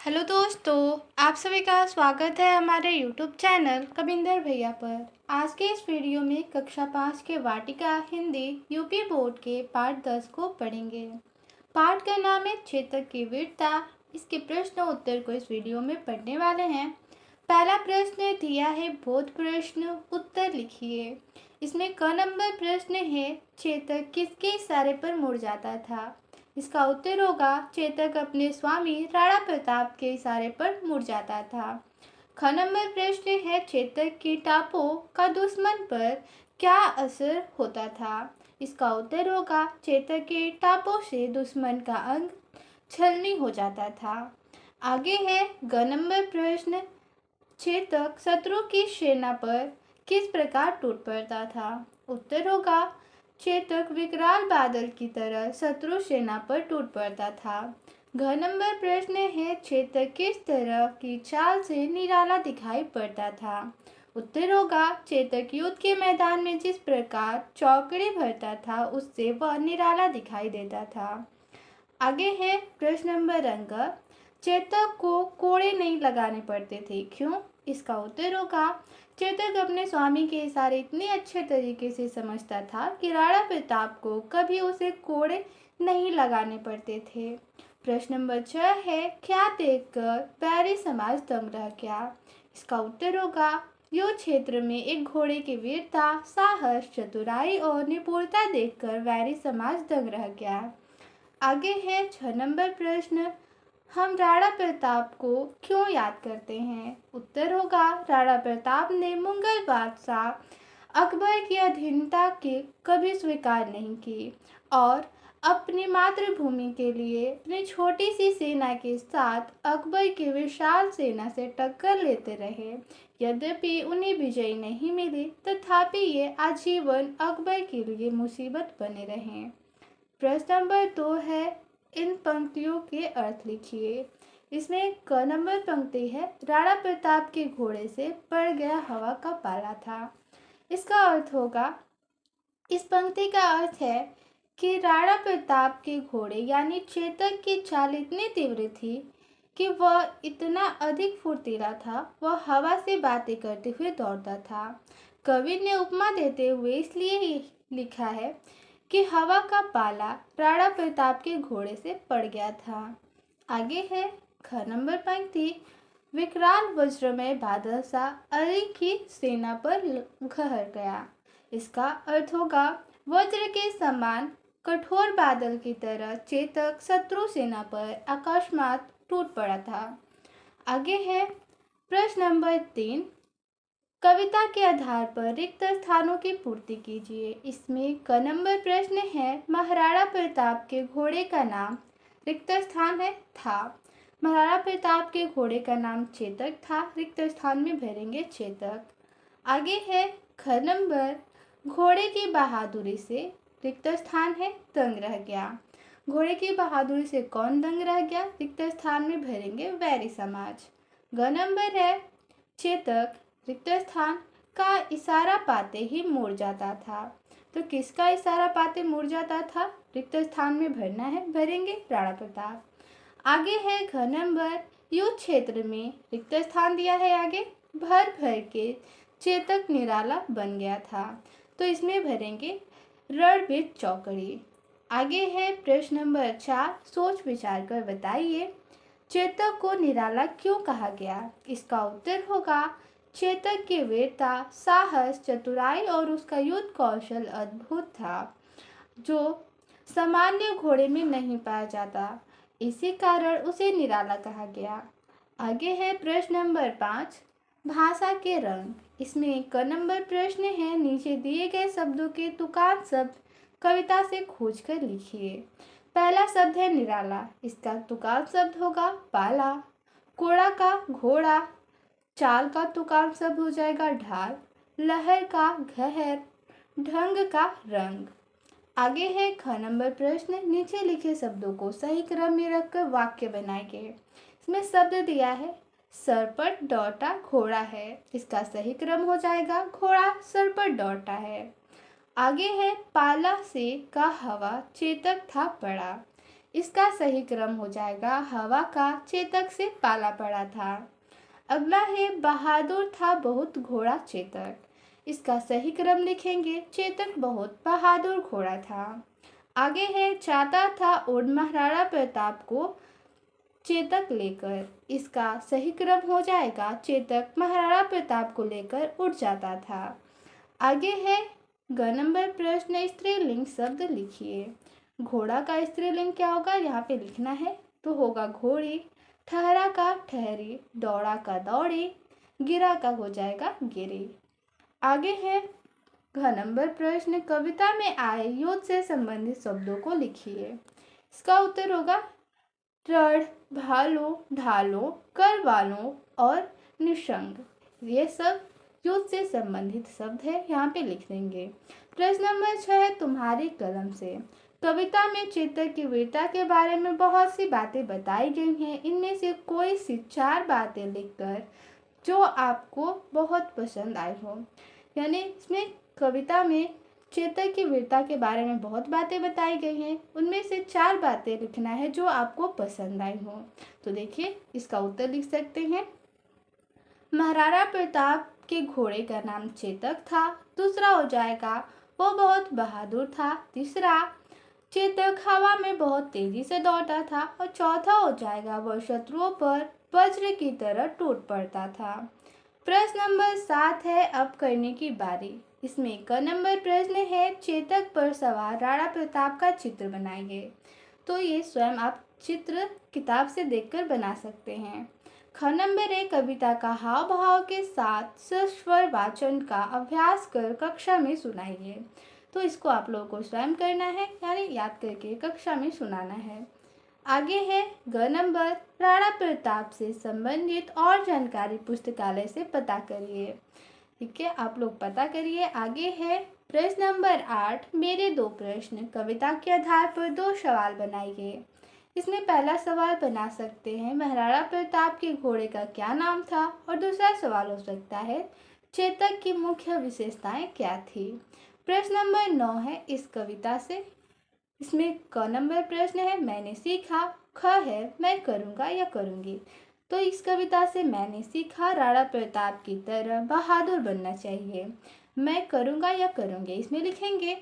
Hello दोस्तों, आप सभी का स्वागत है हमारे यूट्यूब चैनल कविंदर भैया पर। आज के इस वीडियो में कक्षा 5 के वाटिका हिंदी यूपी बोर्ड के पाठ 10 को पढ़ेंगे। पाठ का नाम है चेतक की वीरता। इसके प्रश्न उत्तर को इस वीडियो में पढ़ने वाले हैं। पहला प्रश्न दिया है बोध प्रश्न, उत्तर लिखिए। इसमें क नंबर प्रश्न है चेतक किसके इशारे पर मुड़ जाता था। इसका उत्तर होगा चेतक अपने स्वामी राणा प्रताप के इशारे पर मुड़ जाता था। ख नंबर प्रश्न है चेतक की टापों का दुश्मन पर क्या असर होता था। इसका उत्तर होगा चेतक के टापों से दुश्मन का अंग छलनी हो जाता था। आगे है ग नंबर प्रश्न, चेतक शत्रु की सेना पर किस प्रकार टूट पड़ता था। उत्तर होगा चेतक विकराल बादल की तरह शत्रु सेना पर टूट पड़ता था। घ नंबर प्रश्न है चेतक किस तरह की चाल से निराला दिखाई पड़ता था। उत्तर होगा चेतक युद्ध के मैदान में जिस प्रकार चौकड़ी भरता था उससे वह निराला दिखाई देता था। आगे है प्रश्न नंबर अंक, चेतक को कोड़े नहीं लगाने पड़ते थे, क्यों। इसका उत्तर होगा चेतक अपने स्वामी के इशारे इतने अच्छे तरीके से समझता था कि राणा प्रताप को कभी उसे कोड़े नहीं लगाने पड़ते थे। प्रश्न नंबर 6 है क्या देखकर बैरी समाज दंग रह गया। इसका उत्तर होगा युद्ध क्षेत्र में एक घोड़े की वीरता, साहस, चतुराई और निपुणता देखकर बैरी समाज दंग रह गया। आगे है 6 नंबर प्रश्न, हम राणा प्रताप को क्यों याद करते हैं। उत्तर होगा राणा प्रताप ने मुगल बादशाह अकबर की अधीनता के कभी स्वीकार नहीं की और अपनी मातृभूमि के लिए अपनी छोटी सी सेना के साथ अकबर की विशाल सेना से टक्कर लेते रहे। यद्यपि उन्हें विजय नहीं मिली, तथापि ये आजीवन अकबर के लिए मुसीबत बने रहे। प्रश्न नंबर 2 है इन पंक्तियों के अर्थ लिखिए। इसमें क नंबर पंक्ति है राणा प्रताप के घोड़े से पड़ गया हवा का पाला था। इसका अर्थ होगा, इस पंक्ति का अर्थ है कि राणा प्रताप के घोड़े यानी चेतक की चाल इतनी तीव्र थी कि वह इतना अधिक फुर्तीला था, वह हवा से बातें करते हुए दौड़ता था। कवि ने उपमा देते हुए इसलिए लिखा है कि हवा का पाला राणा प्रताप के घोड़े से पड़ गया था। आगे है ख नंबर पंक्ति, विकराल वज्रमय बादल सा अली की सेना पर घहर गया। इसका अर्थ होगा वज्र के समान कठोर बादल की तरह चेतक शत्रु सेना पर अकस्मात टूट पड़ा था। आगे है प्रश्न नंबर 3, कविता के आधार पर रिक्त स्थानों की पूर्ति कीजिए। इसमें क नंबर प्रश्न है महाराणा प्रताप के घोड़े का नाम, रिक्त स्थान है था। महाराणा प्रताप के घोड़े का नाम चेतक था, रिक्त स्थान में भरेंगे चेतक। आगे है ख नंबर, घोड़े की बहादुरी से रिक्त स्थान है दंग रह गया। घोड़े की बहादुरी से कौन दंग रह गया, रिक्त स्थान में भरेंगे वैरी समाज। ग नंबर है चेतक रिक्त स्थान का इशारा पाते ही मुड़ जाता था। तो किसका इशारा पाते मुड़ जाता था, रिक्त स्थान में भरना है, भरेंगे राणा प्रताप। आगे है घ नंबर, युद्ध क्षेत्र में रिक्त स्थान दिया है आगे, भर भर के चेतक निराला बन गया था, तो इसमें भरेंगे रणभीर चौकड़ी। आगे है प्रश्न नंबर 4, सोच विचार कर बताइए चेतक को निराला क्यों कहा गया। इसका उत्तर होगा चेतक की वीरता, साहस, चतुराई और उसका युद्ध कौशल अद्भुत था, जो सामान्य घोड़े में नहीं पाया जाता। इसी कारण उसे निराला कहा गया। आगे है प्रश्न नंबर 5, भाषा के रंग। इसमें क नंबर प्रश्न है नीचे दिए गए शब्दों के तुकांत शब्द कविता से खोजकर लिखिए। पहला शब्द है निराला, इसका तुकांत शब्द होगा पाला। कोड़ा का घोड़ा, चाल का तुकांत शब्द हो जाएगा ढाल। लहर का गहर, ढंग का रंग। आगे है ख नंबर प्रश्न, नीचे लिखे शब्दों को सही क्रम में रखकर वाक्य बनाएंगे। इसमें शब्द दिया है सरपट दौड़ता घोड़ा है, इसका सही क्रम हो जाएगा घोड़ा सरपट दौड़ता है। आगे है पाला से का हवा चेतक था पड़ा, इसका सही क्रम हो जाएगा हवा का चेतक से पाला पड़ा था। अगला है बहादुर था बहुत घोड़ा चेतक। इसका सही क्रम लिखेंगे चेतक बहुत बहादुर घोड़ा था। आगे है चाहता था उड़ महाराणा प्रताप को चेतक लेकर। इसका सही क्रम हो जाएगा चेतक महाराणा प्रताप को लेकर उड़ जाता था। आगे है ग नंबर प्रश्न स्त्रीलिंग शब्द लिखिए। घोड़ा का स्त्रीलिंग क्या होगा यहाँ पे लिखना है, तो होगा घोड़ी, ठहरा का ठहरी, दौड़ा का दौड़ी, गिरा का हो जाएगा गिरी। आगे है घ नंबर प्रश्न कविता में आए युद्ध से संबंधित शब्दों को लिखिए। इसका उत्तर होगा दृढ़, भालो, ढालो, कर वालों और निशंग। ये सब युद्ध से संबंधित शब्द है, यहाँ पे लिख देंगे। प्रश्न नंबर 6 है तुम्हारी कलम से। कविता में चेतक की वीरता के बारे में बहुत सी बातें बताई गई हैं। इनमें से कोई सी 4 बातें लिखकर जो आपको बहुत पसंद आई हो। यानी इसमें कविता में चेतक की वीरता के बारे में बहुत बातें बताई गई हैं, उनमें से 4 बातें लिखना है जो आपको पसंद आई हो। तो देखिए इसका उत्तर लिख सकते हैं। महाराणा प्रताप के घोड़े का नाम चेतक था। दूसरा हो जाएगा वो बहुत बहादुर था। तीसरा, चेतक हवा में बहुत तेजी से दौड़ता था। और चौथा हो जाएगा वह शत्रुओं पर वज्र की तरह टूट पड़ता था। प्रश्न नंबर 7 है अब करने की बारी। इसमें क नंबर प्रश्न है चेतक पर सवार राणा प्रताप का चित्र बनाइए। तो ये स्वयं आप चित्र किताब से देखकर बना सकते हैं। ख नंबर है कविता का हाव भाव के साथ सस्वर वाचन का अभ्यास कर कक्षा में सुनाइए। तो इसको आप लोगों को स्वयं करना है, यानी याद करके कक्षा में सुनाना है। आगे है ग नंबर राणा प्रताप से संबंधित और जानकारी पुस्तकालय से पता करिए। ठीक है, आप लोग पता करिए। आगे है प्रश्न नंबर 8 मेरे 2 प्रश्न। कविता के आधार पर 2 सवाल बनाइए। इसमें पहला सवाल बना सकते हैं महाराणा प्रताप के घोड़े का क्या नाम था, और दूसरा सवाल हो सकता है चेतक की मुख्य विशेषताएं क्या थी। प्रश्न नंबर 9 है इस कविता से। इसमें क नंबर प्रश्न है मैंने सीखा। ख है मैं करूँगा या करूँगी। तो इस कविता से मैंने सीखा राणा प्रताप की तरह बहादुर बनना चाहिए। मैं करूँगा या करूँगी इसमें लिखेंगे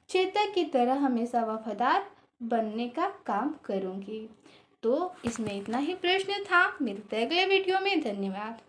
चेतक की तरह हमेशा वफादार बनने का काम करूँगी। तो इसमें इतना ही प्रश्न था। मिलते हैं अगले वीडियो में। धन्यवाद।